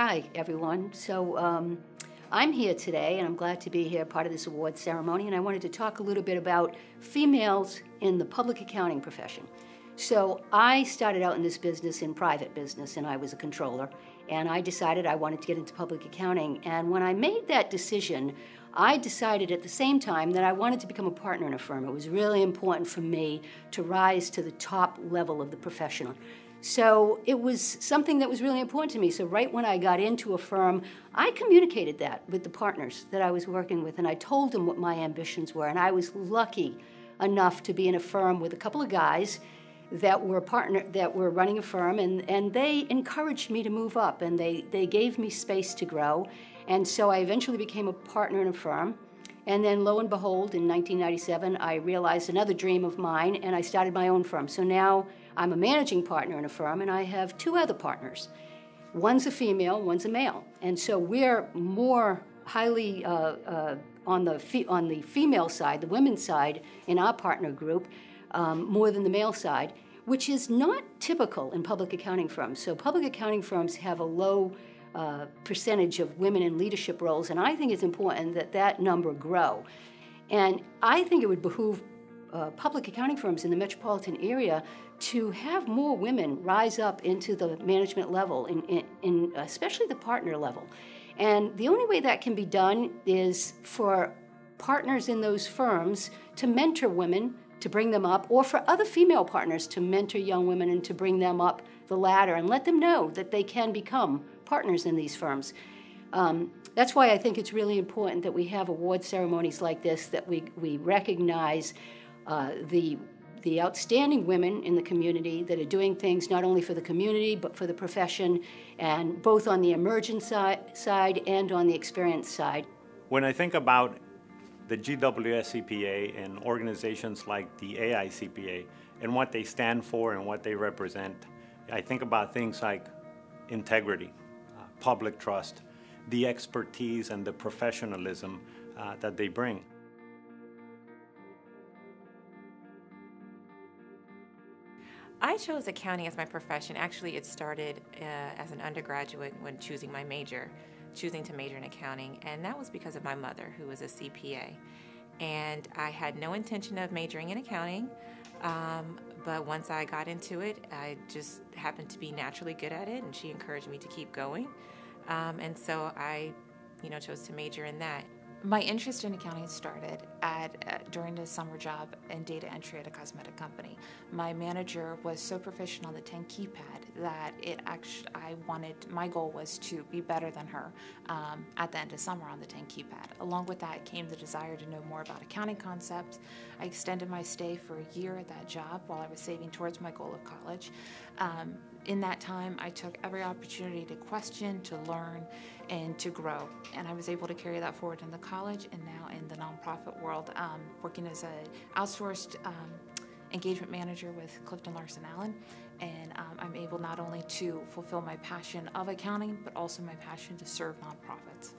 Hi, everyone. I'm here today, and I'm glad to be here, part of this award ceremony, and I wanted to talk a little bit about females in the public accounting profession. So I started out in this business in private business, and I was a controller, and I decided I wanted to get into public accounting. And when I made that decision, I decided at the same time that I wanted to become a partner in a firm. It was really important for me to rise to the top level of the profession. So it was something that was really important to me. So right when I got into a firm, I communicated that with the partners that I was working with, and I told them what my ambitions were. And I was lucky enough to be in a firm with a couple of guys that were running a firm, and they encouraged me to move up, and they gave me space to grow. And so I eventually became a partner in a firm. And then lo and behold, in 1997, I realized another dream of mine, and I started my own firm. So now I'm a managing partner in a firm, and I have two other partners. One's a female, one's a male. And so we're more highly on the female side, the women's side in our partner group, more than the male side, which is not typical in public accounting firms. So public accounting firms have a low percentage of women in leadership roles, and I think it's important that that number grow. And I think it would behoove public accounting firms in the metropolitan area to have more women rise up into the management level, in especially the partner level. And the only way that can be done is for partners in those firms to mentor women, to bring them up, or for other female partners to mentor young women and to bring them up the ladder and let them know that they can become partners in these firms. That's why I think it's really important that we have award ceremonies like this, that we recognize the outstanding women in the community that are doing things not only for the community but for the profession, and both on the emergent side and on the experienced side. When I think about the GWSCPA and organizations like the AICPA and what they stand for and what they represent, I think about things like integrity, public trust, the expertise and the professionalism that they bring. I chose accounting as my profession. Actually, it started as an undergraduate when choosing to major in accounting, and that was because of my mother, who was a CPA. And I had no intention of majoring in accounting, but once I got into it, I just happened to be naturally good at it, and she encouraged me to keep going. And so I, chose to major in that. My interest in accounting started during the summer job in data entry at a cosmetic company. My manager was so proficient on the 10 keypad that my goal was to be better than her at the end of summer on the 10 keypad. Along with that came the desire to know more about accounting concepts. I extended my stay for a year at that job while I was saving towards my goal of college. In that time, I took every opportunity to question, to learn, and to grow. And I was able to carry that forward in the college and now in the nonprofit world, working as an outsourced engagement manager with Clifton Larson Allen. And I'm able not only to fulfill my passion of accounting, but also my passion to serve nonprofits.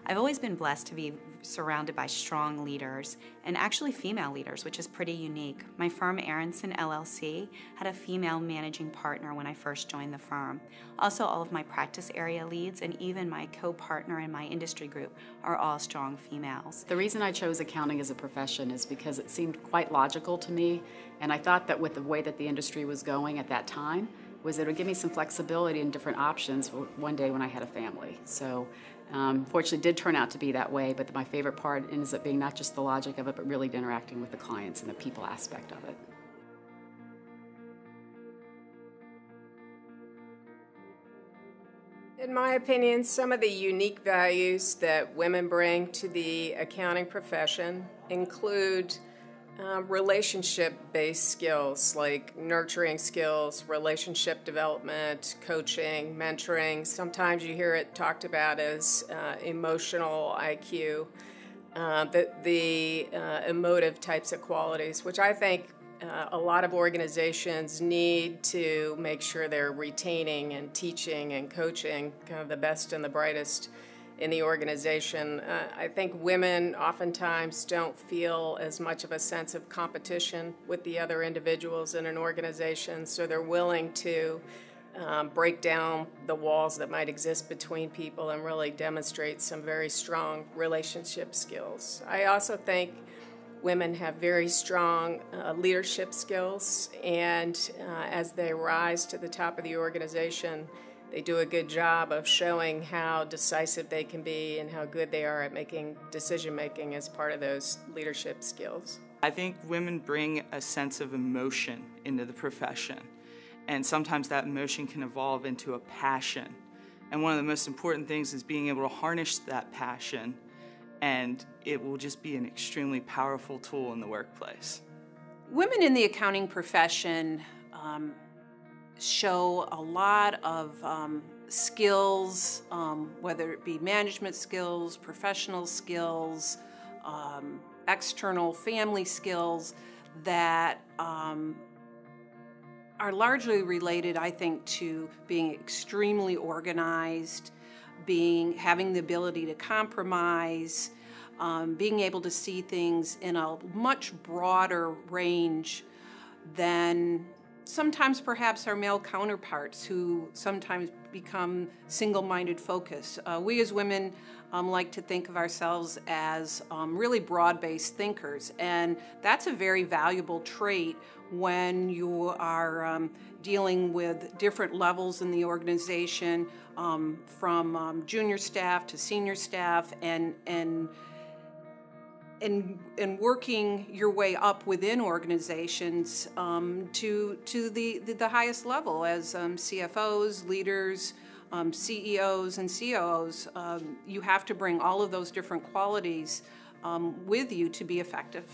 I've always been blessed to be surrounded by strong leaders, and actually female leaders, which is pretty unique. My firm, Aronson LLC, had a female managing partner when I first joined the firm. Also, all of my practice area leads and even my co-partner in my industry group are all strong females. The reason I chose accounting as a profession is because it seemed quite logical to me, and I thought that with the way that the industry was going at that time, was it would give me some flexibility and different options one day when I had a family. So fortunately it did turn out to be that way, but my favorite part ends up being not just the logic of it, but really interacting with the clients and the people aspect of it. In my opinion, some of the unique values that women bring to the accounting profession include relationship-based skills like nurturing skills, relationship development, coaching, mentoring. Sometimes you hear it talked about as emotional IQ, the emotive types of qualities, which I think a lot of organizations need to make sure they're retaining and teaching and coaching kind of the best and the brightest in the organization. I think women oftentimes don't feel as much of a sense of competition with the other individuals in an organization, so they're willing to break down the walls that might exist between people and really demonstrate some very strong relationship skills. I also think women have very strong leadership skills, and as they rise to the top of the organization, they do a good job of showing how decisive they can be and how good they are at making decision-making as part of those leadership skills. I think women bring a sense of emotion into the profession, and sometimes that emotion can evolve into a passion. And one of the most important things is being able to harness that passion, and it will just be an extremely powerful tool in the workplace. Women in the accounting profession show a lot of skills, whether it be management skills, professional skills, external family skills that are largely related, I think, to being extremely organized, having the ability to compromise, being able to see things in a much broader range than sometimes perhaps our male counterparts who sometimes become single-minded focused. We as women like to think of ourselves as really broad-based thinkers, and that's a very valuable trait when you are dealing with different levels in the organization, from junior staff to senior staff, and working your way up within organizations to the highest level as CFOs, leaders, CEOs, and COOs. You have to bring all of those different qualities with you to be effective.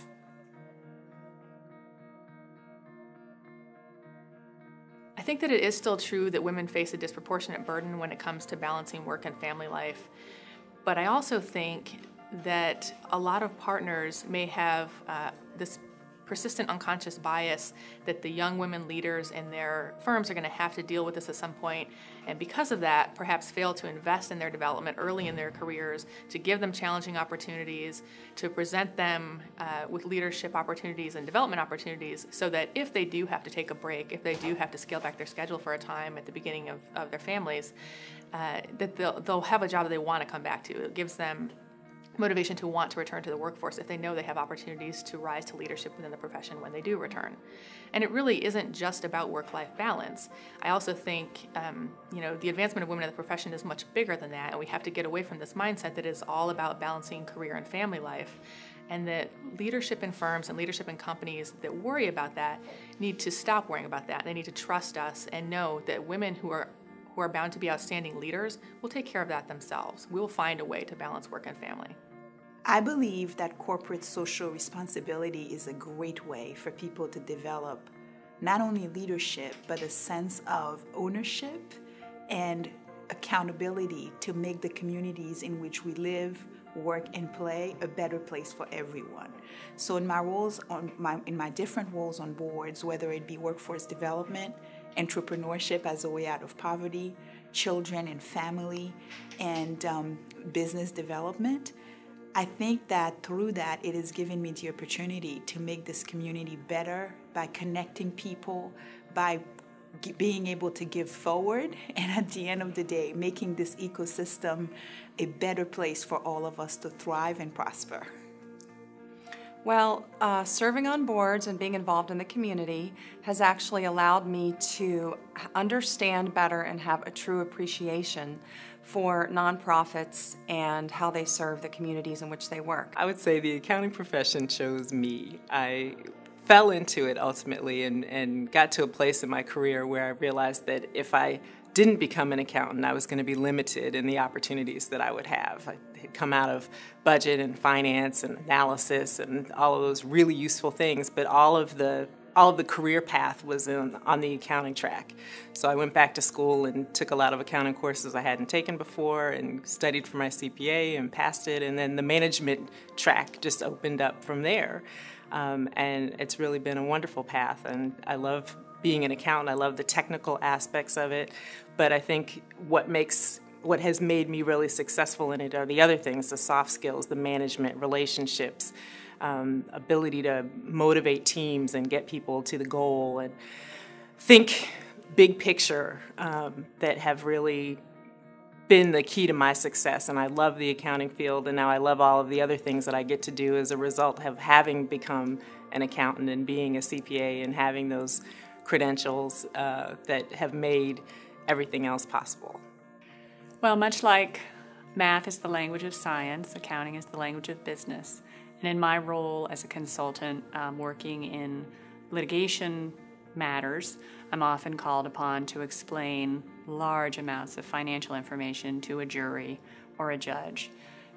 I think that it is still true that women face a disproportionate burden when it comes to balancing work and family life. But I also think that a lot of partners may have this persistent unconscious bias that the young women leaders in their firms are going to have to deal with this at some point, and because of that, perhaps fail to invest in their development early in their careers, to give them challenging opportunities, to present them with leadership opportunities and development opportunities, so that if they do have to take a break, if they do have to scale back their schedule for a time at the beginning of their families, that they'll have a job that they want to come back to. It gives them motivation to want to return to the workforce if they know they have opportunities to rise to leadership within the profession when they do return. And it really isn't just about work-life balance. I also think the advancement of women in the profession is much bigger than that, and we have to get away from this mindset that is all about balancing career and family life, and that leadership in firms and leadership in companies that worry about that need to stop worrying about that. They need to trust us and know that women who are bound to be outstanding leaders will take care of that themselves. We will find a way to balance work and family. I believe that corporate social responsibility is a great way for people to develop not only leadership, but a sense of ownership and accountability to make the communities in which we live, work, and play a better place for everyone. So in my different roles on boards, whether it be workforce development, entrepreneurship as a way out of poverty, children and family, and business development, I think that through that, it has given me the opportunity to make this community better by connecting people, by being able to give forward, and at the end of the day, making this ecosystem a better place for all of us to thrive and prosper. Well, serving on boards and being involved in the community has actually allowed me to understand better and have a true appreciation for nonprofits and how they serve the communities in which they work. I would say the accounting profession chose me. I fell into it ultimately and got to a place in my career where I realized that if I didn't become an accountant, I was going to be limited in the opportunities that I would have. I had come out of budget and finance and analysis and all of those really useful things, but all of the career path was on the accounting track. So I went back to school and took a lot of accounting courses I hadn't taken before and studied for my CPA and passed it, and then the management track just opened up from there. And it's really been a wonderful path, and I love being an accountant. I love the technical aspects of it, but I think what has made me really successful in it are the other things, the soft skills, the management, relationships, ability to motivate teams and get people to the goal and think big picture that have really been the key to my success. And I love the accounting field, and now I love all of the other things that I get to do as a result of having become an accountant and being a CPA and having those credentials that have made everything else possible. Well, much like math is the language of science, accounting is the language of business. And in my role as a consultant working in litigation matters, I'm often called upon to explain large amounts of financial information to a jury or a judge.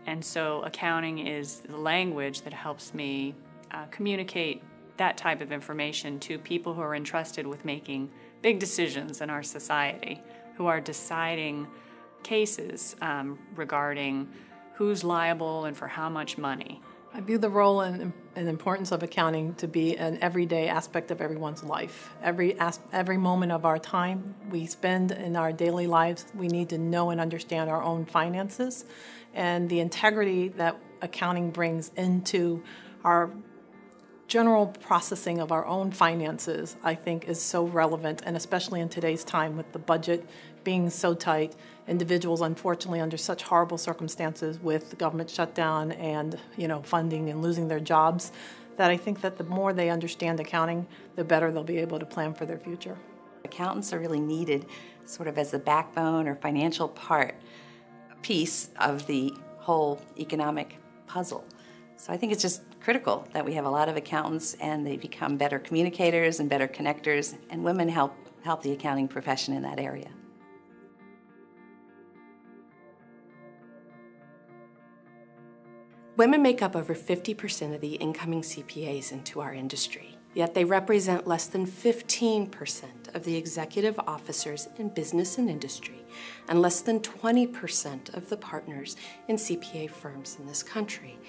And so accounting is the language that helps me communicate that type of information to people who are entrusted with making big decisions in our society, who are deciding cases regarding who's liable and for how much money. I view the role and importance of accounting to be an everyday aspect of everyone's life. Every moment of our time we spend in our daily lives, we need to know and understand our own finances, and the integrity that accounting brings into our general processing of our own finances, I think, is so relevant, and especially in today's time with the budget being so tight, individuals unfortunately under such horrible circumstances with the government shutdown and funding and losing their jobs, that I think that the more they understand accounting, the better they'll be able to plan for their future. Accountants are really needed sort of as the backbone or financial piece of the whole economic puzzle. So I think it's just critical that we have a lot of accountants and they become better communicators and better connectors, and women help the accounting profession in that area. Women make up over 50% of the incoming CPAs into our industry, yet they represent less than 15% of the executive officers in business and industry, and less than 20% of the partners in CPA firms in this country.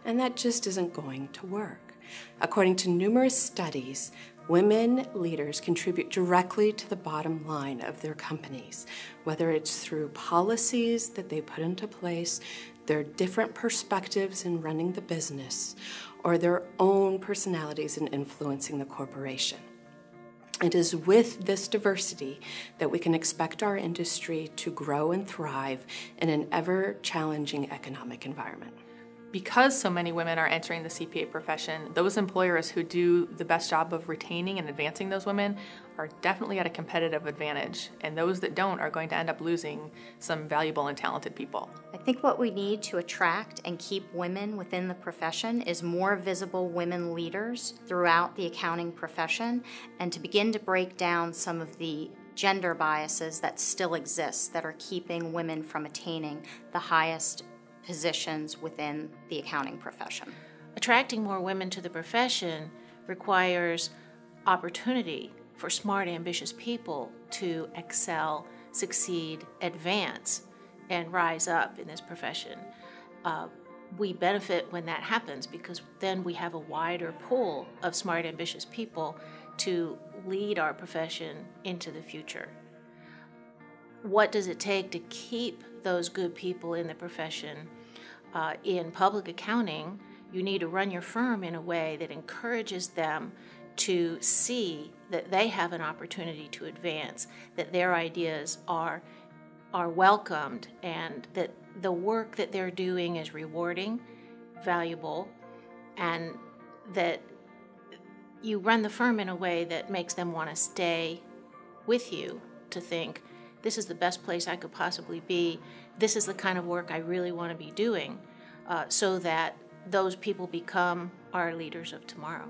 And that just isn't going to work. According to numerous studies, women leaders contribute directly to the bottom line of their companies, whether it's through policies that they put into place, their different perspectives in running the business, or their own personalities in influencing the corporation. It is with this diversity that we can expect our industry to grow and thrive in an ever-challenging economic environment. Because so many women are entering the CPA profession, those employers who do the best job of retaining and advancing those women are definitely at a competitive advantage, and those that don't are going to end up losing some valuable and talented people. I think what we need to attract and keep women within the profession is more visible women leaders throughout the accounting profession, and to begin to break down some of the gender biases that still exist that are keeping women from attaining the highest positions within the accounting profession. Attracting more women to the profession requires opportunity for smart, ambitious people to excel, succeed, advance, and rise up in this profession. We benefit when that happens because then we have a wider pool of smart, ambitious people to lead our profession into the future. What does it take to keep those good people in the profession? In public accounting, you need to run your firm in a way that encourages them to see that they have an opportunity to advance, that their ideas are welcomed, and that the work that they're doing is rewarding, valuable, and that you run the firm in a way that makes them want to stay with you, to think, this is the best place I could possibly be, this is the kind of work I really want to be doing, so that those people become our leaders of tomorrow.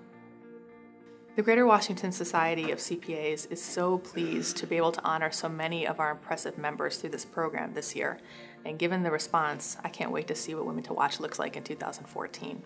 The Greater Washington Society of CPAs is so pleased to be able to honor so many of our impressive members through this program this year. And given the response, I can't wait to see what Women to Watch looks like in 2014.